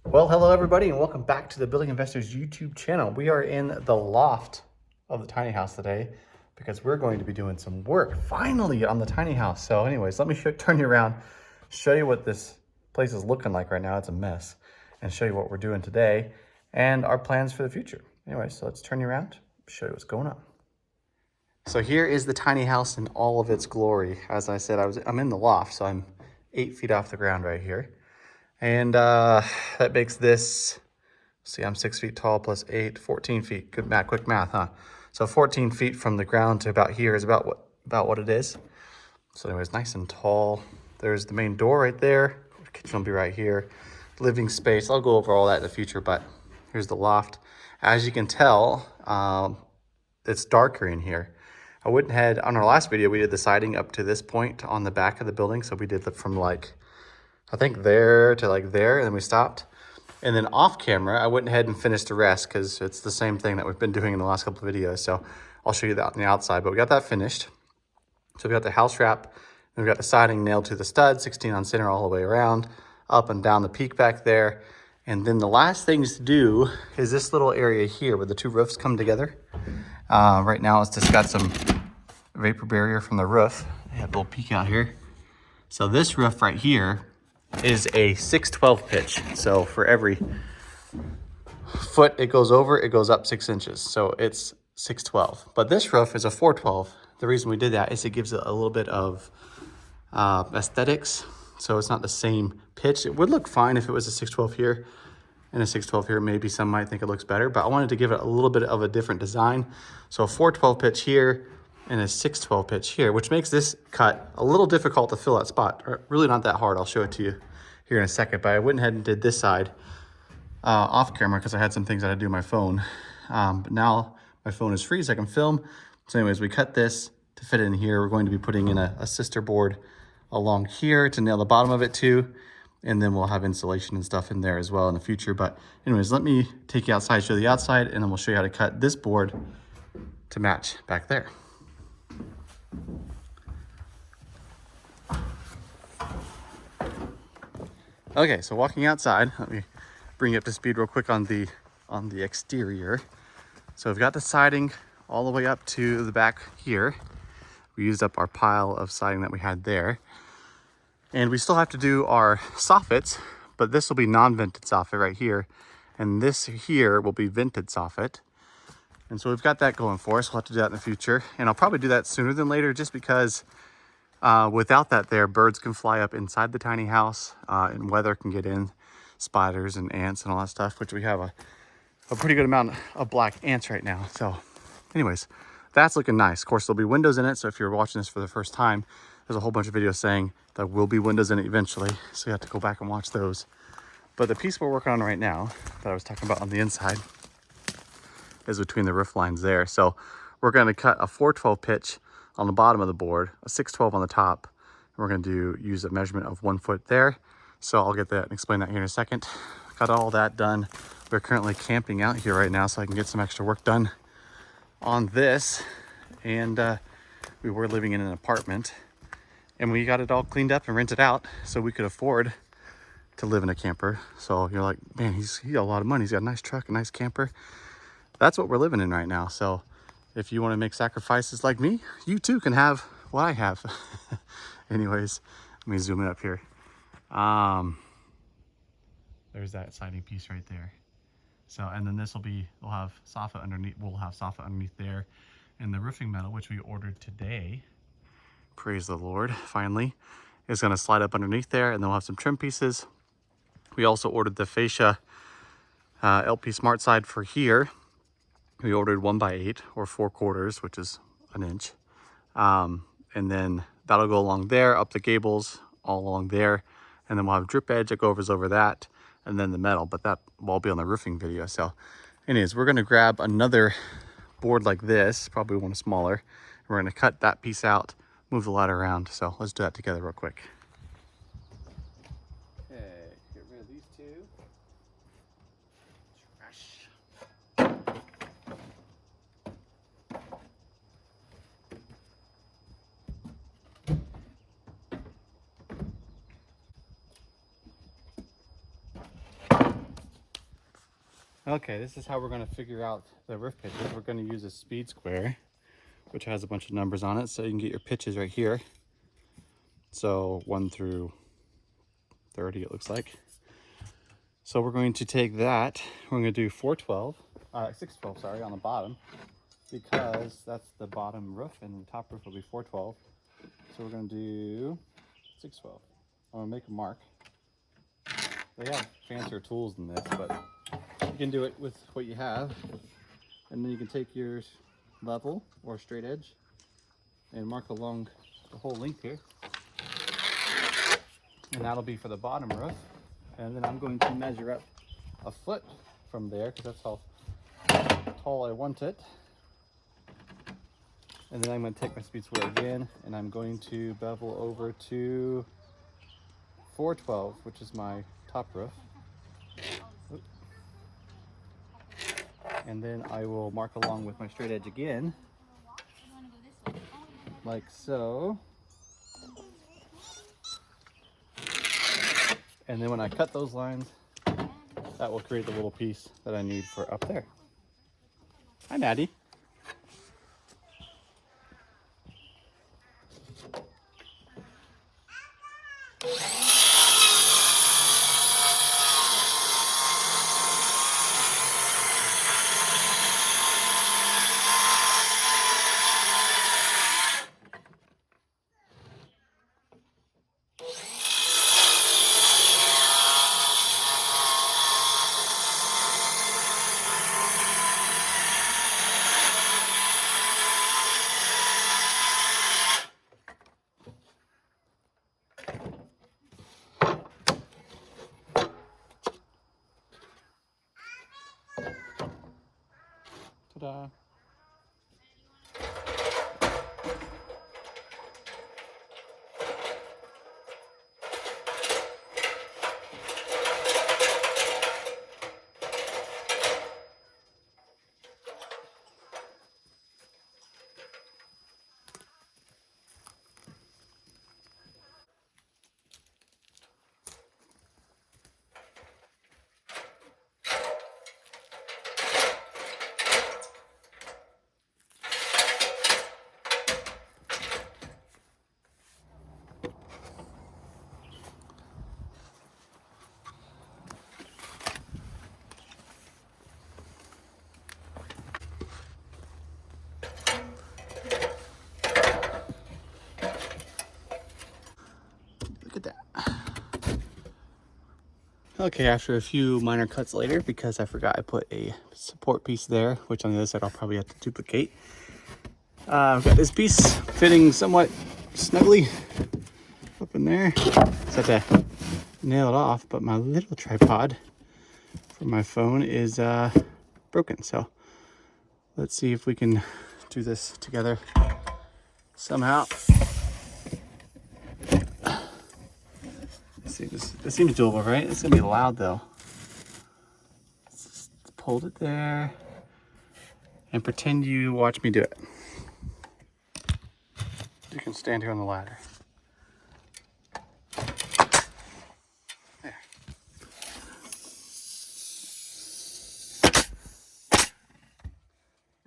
Well, hello everybody and welcome back to the Building Investors YouTube channel. We are in the loft of the tiny house today because we're going to be doing some work finally on the tiny house. So anyways, let me turn you around, show you what this place is looking like right now. It's a mess, and show you what we're doing today and our plans for the future. Anyway, so let's turn you around, show you what's going on. So here is the tiny house in all of its glory. As I said, I'm in the loft, so I'm 8 feet off the ground right here. And that makes this, see, I'm 6 feet tall plus 8, 14 feet. Good math, quick math, huh? So 14 feet from the ground to about here is about what it is. So anyways, nice and tall. There's the main door right there. The kitchen will be right here. Living space, I'll go over all that in the future, but here's the loft. As you can tell, it's darker in here. I went ahead, on our last video, we did the siding up to this point on the back of the building. So we did from like, I think there to like there, and then we stopped. And then off camera, I went ahead and finished the rest because it's the same thing that we've been doing in the last couple of videos. So I'll show you that on the outside, but we got that finished. So we got the house wrap, and we got the siding nailed to the stud, 16 on center all the way around, up and down the peak back there. And then the last things to do is this little area here where the two roofs come together. Right now it's just got some vapor barrier from the roof. I have a little peek out here. So this roof right here is a 612 pitch. So for every foot it goes over, it goes up 6 inches. So it's 612. But this roof is a 412. The reason we did that is it gives it a little bit of aesthetics. So it's not the same pitch. It would look fine if it was a 612 here and a 612 here. Maybe some might think it looks better, but I wanted to give it a little bit of a different design. So a 412 pitch here and a 612 pitch here, which makes this cut a little difficult to fill that spot. Or really not that hard. I'll show it to you here in a second, but I went ahead and did this side off camera because I had some things I had to do on my phone. But now my phone is free so I can film. So anyways, we cut this to fit in here. We're going to be putting in a sister board along here to nail the bottom of it too. And then we'll have insulation and stuff in there as well in the future. But anyways, let me take you outside, show the outside, and then we'll show you how to cut this board to match back there. Okay, so walking outside, let me bring you up to speed real quick on the exterior. So we've got the siding all the way up to the back here. We used up our pile of siding that we had there. And we still have to do our soffits, but this will be non-vented soffit right here. And this here will be vented soffit. And so we've got that going for us. We'll have to do that in the future. And I'll probably do that sooner than later just because without that there, birds can fly up inside the tiny house and weather can get in, spiders and ants and all that stuff, which we have a pretty good amount of black ants right now. So anyways, that's looking nice. Of course, there'll be windows in it. So if you're watching this for the first time, there's a whole bunch of videos saying there will be windows in it eventually. So you have to go back and watch those. But the piece we're working on right now that I was talking about on the inside is between the roof lines there. So we're going to cut a 412 pitch on the bottom of the board, a 612 on the top. And we're going to use a measurement of 1 foot there. So I'll get that and explain that here in a second. Got all that done. We're currently camping out here right now so I can get some extra work done on this. And we were living in an apartment and we got it all cleaned up and rented out so we could afford to live in a camper. So you're like, man, he's got a lot of money. He's got a nice truck, a nice camper. That's what we're living in right now. So if you want to make sacrifices like me, you too can have what I have. Anyways, let me zoom it up here. There's that siding piece right there. So, and then this will be, we'll have soffit underneath there. And the roofing metal, which we ordered today, praise the Lord, finally, is going to slide up underneath there, and then we'll have some trim pieces. We also ordered the fascia LP Smart Side for here. We ordered 1x8 or 4/4, which is an inch. And then that'll go along there, up the gables, all along there. And then we'll have drip edge that goes over that, and then the metal, but that will all be on the roofing video. So anyways, we're gonna grab another board like this, probably one smaller. We're gonna cut that piece out, move the ladder around. So let's do that together real quick. Okay, get rid of these two. Trash. Okay, this is how we're going to figure out the roof pitches. We're going to use a speed square, which has a bunch of numbers on it, so you can get your pitches right here. So 1 through 30 it looks like. So we're going to take that, we're going to do 612, sorry, on the bottom, because that's the bottom roof and the top roof will be 412. So we're going to do 612. I'm going to make a mark. They have fancier tools than this, but you can do it with what you have. And then you can take your level or straight edge and mark along the whole length here. And that'll be for the bottom roof. And then I'm going to measure up a foot from there because that's how tall I want it. And then I'm going to take my speed square again and I'm going to bevel over to 412, which is my top roof. And then I will mark along with my straight edge again, like so. And then when I cut those lines, that will create the little piece that I need for up there. Hi, Maddie. Ta-da. Look at that. Okay, after a few minor cuts later, because I forgot I put a support piece there, which on the other side I'll probably have to duplicate. I've got this piece fitting somewhat snugly up in there. Just have to nail it off, but my little tripod for my phone is broken. So let's see if we can do this together somehow. Let's see, this seems doable, right? It's gonna be loud though. Just hold it there and pretend you watch me do it. You can stand here on the ladder. There.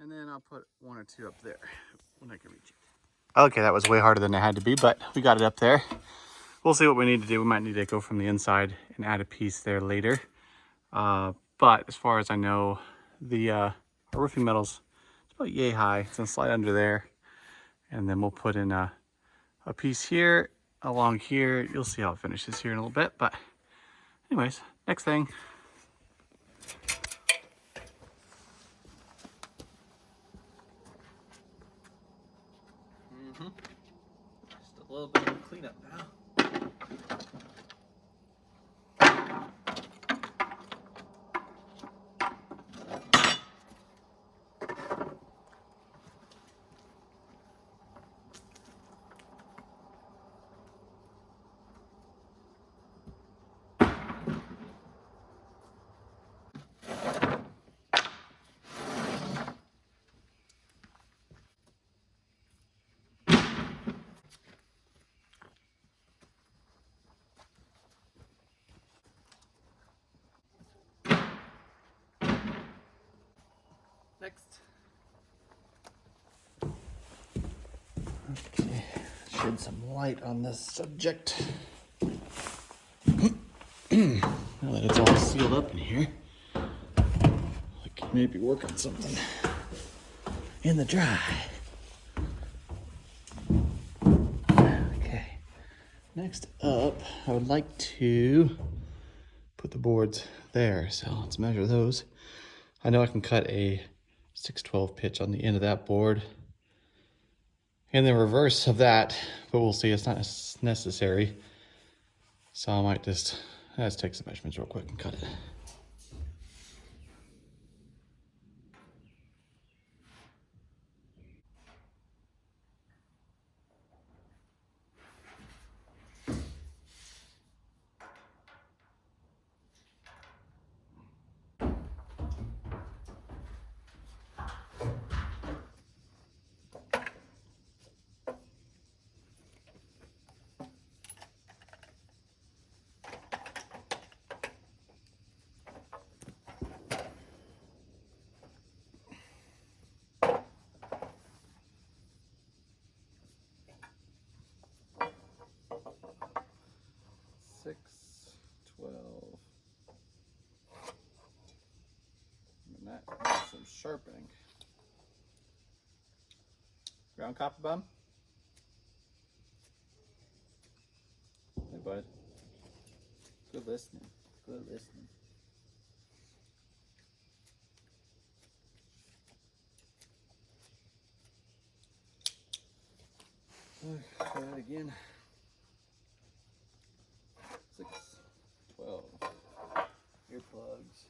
And then I'll put 1 or 2 up there when I can reach it. Okay, that was way harder than it had to be, but we got it up there. We'll see what we need to do. We might need to go from the inside and add a piece there later. But as far as I know, the our roofing metal's about yay high. It's gonna slide under there. And then we'll put in a piece here, along here. You'll see how it finishes here in a little bit. But anyways, next thing. Just a little bit of cleanup now. Next. Okay, shed some light on this subject. Now that it's all sealed up in here, I can maybe work on something in the dry. Okay, next up, I would like to put the boards there. So let's measure those. I know I can cut a 6/12 pitch on the end of that board and the reverse of that, but we'll see. It's not necessary. So I might just, let's take some measurements real quick and cut it. Six, 12. And that needs some sharpening. Ground copper bum? Hey, bud. Good listening. Good listening. Try that again. 6, 12. Earplugs.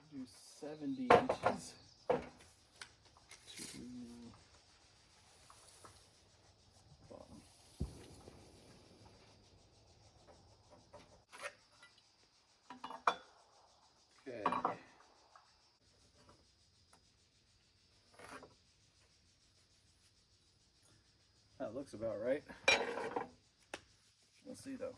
Do 70 inches to bottom. Okay. That looks about right. We'll see though.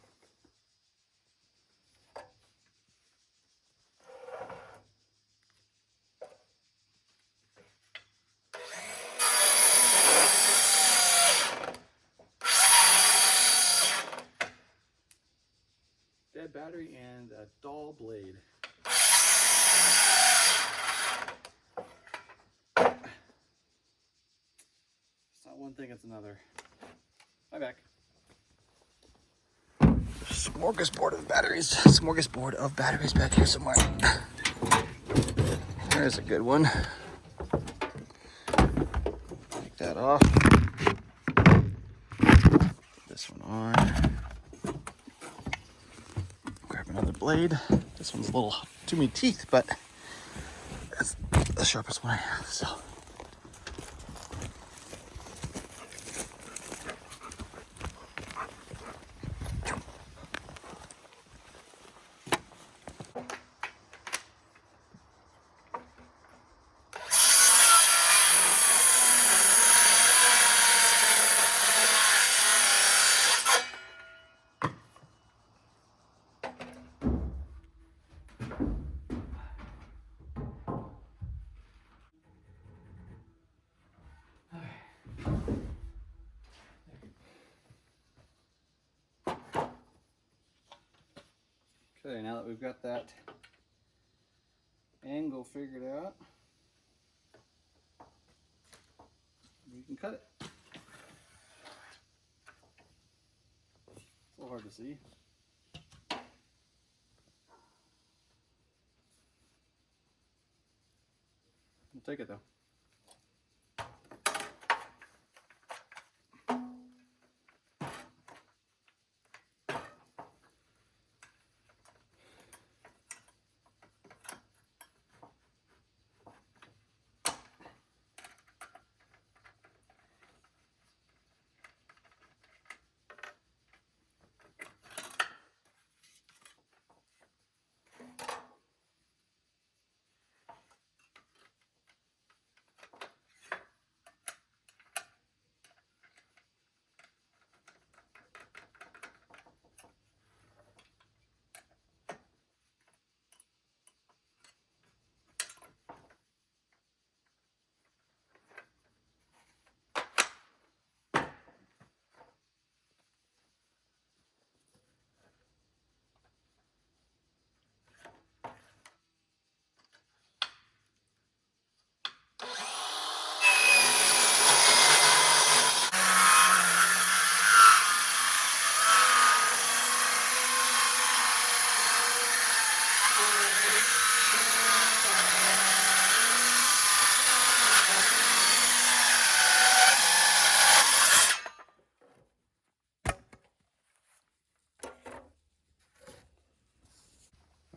Dead battery and a dull blade. It's not one thing, it's another. My back. Smorgasbord of batteries. Smorgasbord of batteries back here somewhere. There's a good one. Take that off. This one on. Grab another blade. This one's a little too many teeth, but that's the sharpest one I have, so. Okay, now that we've got that angle figured out, we can cut it. It's a little hard to see. We'll take it though.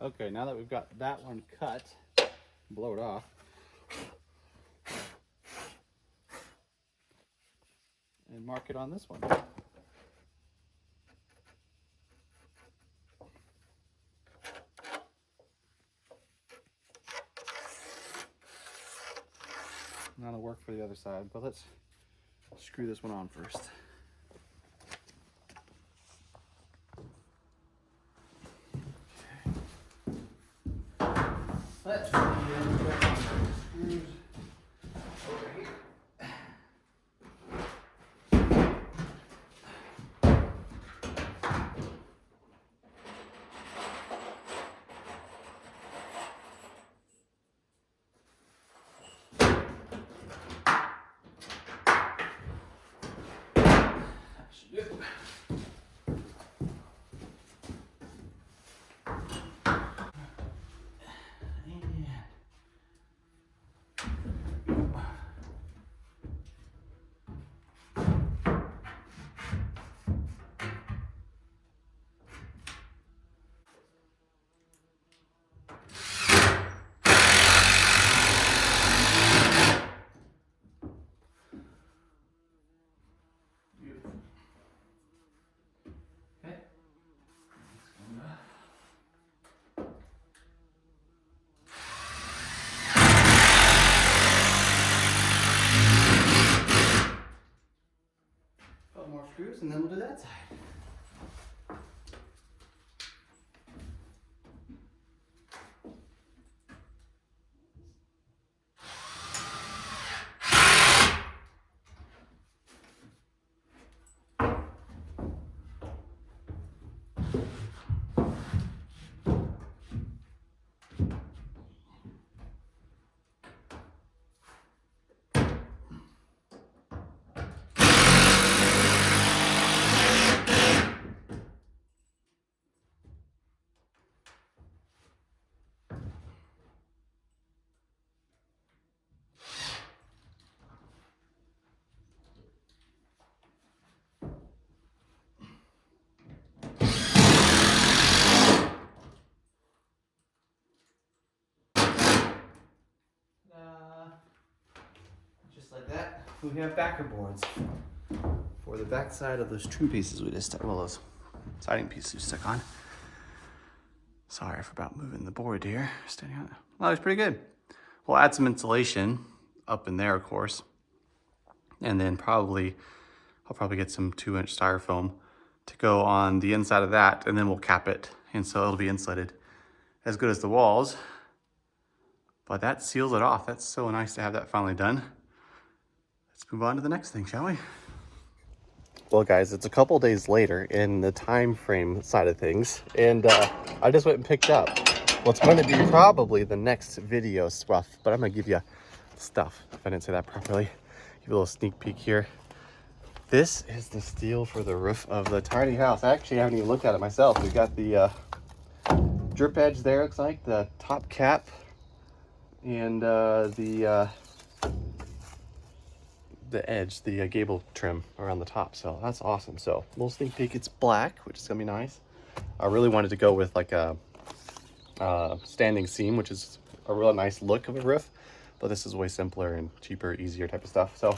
Okay, now that we've got that one cut, blow it off. And mark it on this one. Now it'll work for the other side, but let's screw this one on first. Let's put screws over here. That should do it. More screws and then we'll do that side. Just like that, we have backer boards for the back side of those trim pieces we just stuck, well, those siding pieces we stuck on. Sorry for about moving the board here, standing on it. Well, that was pretty good. We'll add some insulation up in there, of course, and then I'll probably get some 2-inch styrofoam to go on the inside of that, and then we'll cap it, and so it'll be insulated as good as the walls. But that seals it off. That's so nice to have that finally done. Let's move on to the next thing, shall we? Well, guys, it's a couple days later in the time frame side of things, and I just went and picked up what's going to be probably the next video stuff, but I'm going to give you stuff, if I didn't say that properly. Give you a little sneak peek here. This is the steel for the roof of the tiny house. I actually haven't even looked at it myself. We've got the drip edge there, looks like, the top cap, and the edge, the gable trim around the top. So that's awesome. So little sneak peek, it's black, which is gonna be nice. I really wanted to go with like a standing seam, which is a real nice look of a roof, but this is way simpler and cheaper, easier type of stuff. So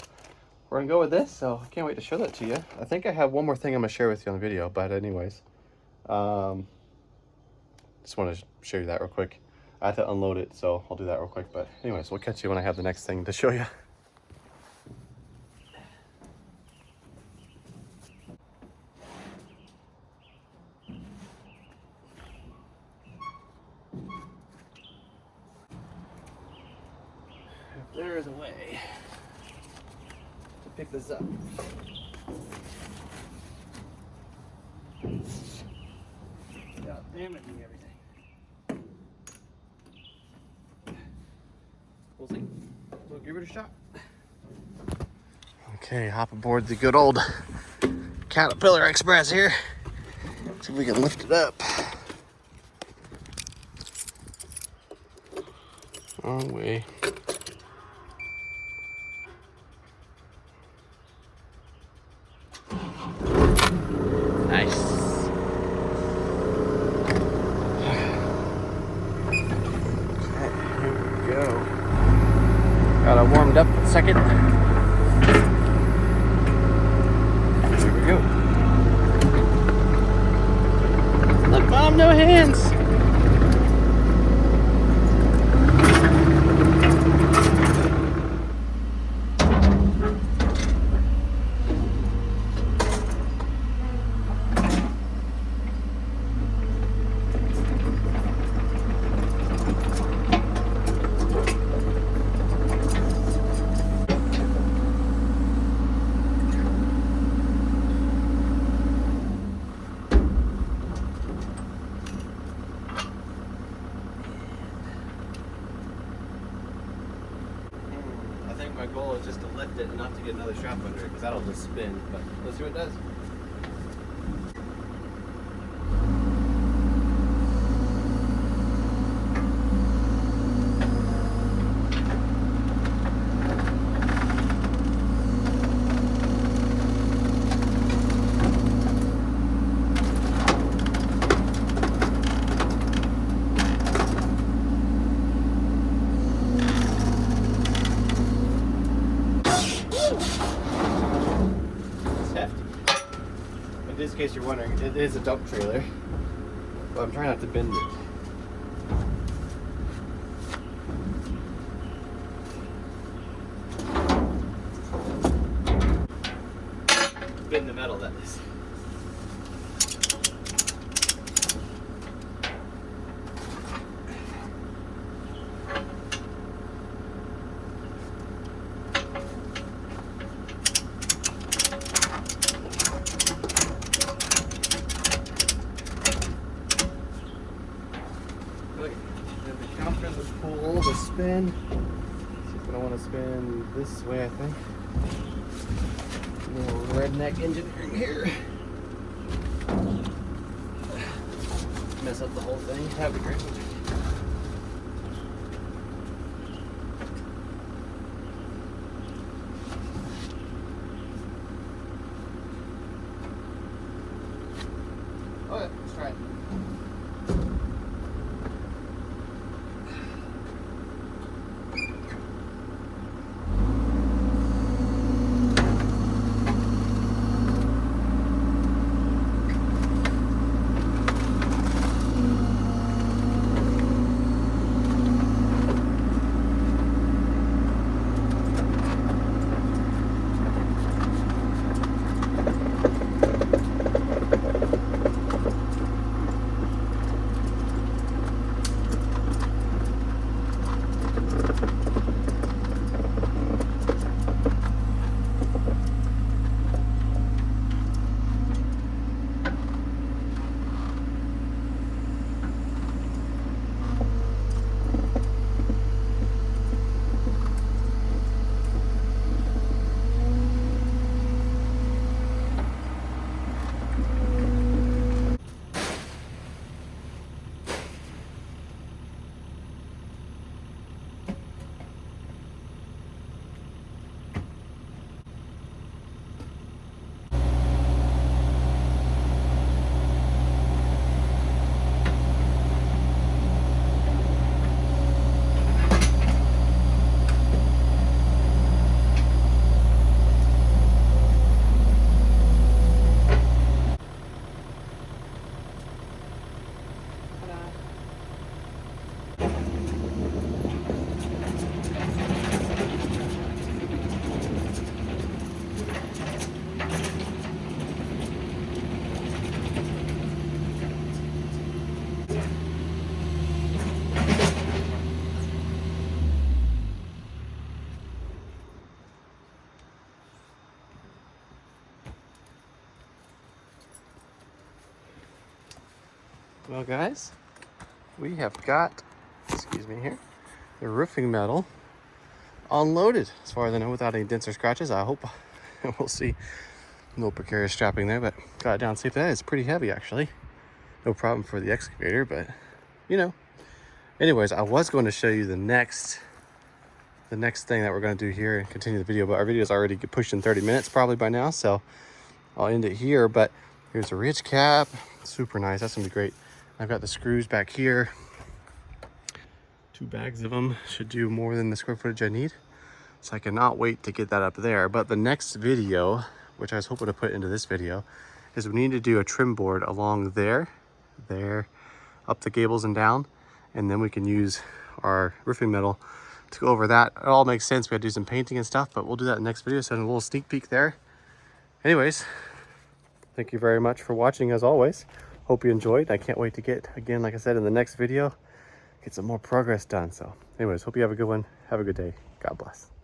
we're gonna go with this. So I can't wait to show that to you. I think I have one more thing I'm gonna share with you on the video, but anyways, just want to show you that real quick. I had to unload it, so I'll do that real quick. But anyways, we'll catch you when I have the next thing to show you. If there is a way to pick this up. Without damaging everything. We'll see. We'll give it a shot. Okay, hop aboard the good old Caterpillar Express here. See if we can lift it up. Wrong way. Nice. second. Here we go. Look, Mom, no hands. I think my goal is just to lift it and not to get another strap under it because that'll just spin. But let's see what it does. In case you're wondering, it is a dump trailer, but I'm trying not to bend it. Bend the metal, that is. The counter, the pull, the spin. She's gonna want to spin this way, I think. Little redneck engineering here. Mess up the whole thing. That'd be great. Okay, let's try it. Well, guys, we have got, excuse me here, the roofing metal unloaded, as far as I know, without any dents or scratches. I hope. We'll see. A little precarious strapping there, but got it down safely. That is pretty heavy, actually. No problem for the excavator, but you know. Anyways, I was going to show you the next thing that we're going to do here and continue the video, but our video is already pushing 30 minutes probably by now, so I'll end it here. But here's a ridge cap, super nice. That's gonna be great. I've got the screws back here. 2 bags of them should do more than the square footage I need. So I cannot wait to get that up there. But the next video, which I was hoping to put into this video, is we need to do a trim board along there, up the gables and down. And then we can use our roofing metal to go over that. It all makes sense. We had to do some painting and stuff, but we'll do that in the next video. So a little sneak peek there. Anyways, thank you very much for watching as always. Hope you enjoyed. I can't wait to get, again, like I said, in the next video, get some more progress done. So anyways, hope you have a good one. Have a good day. God bless.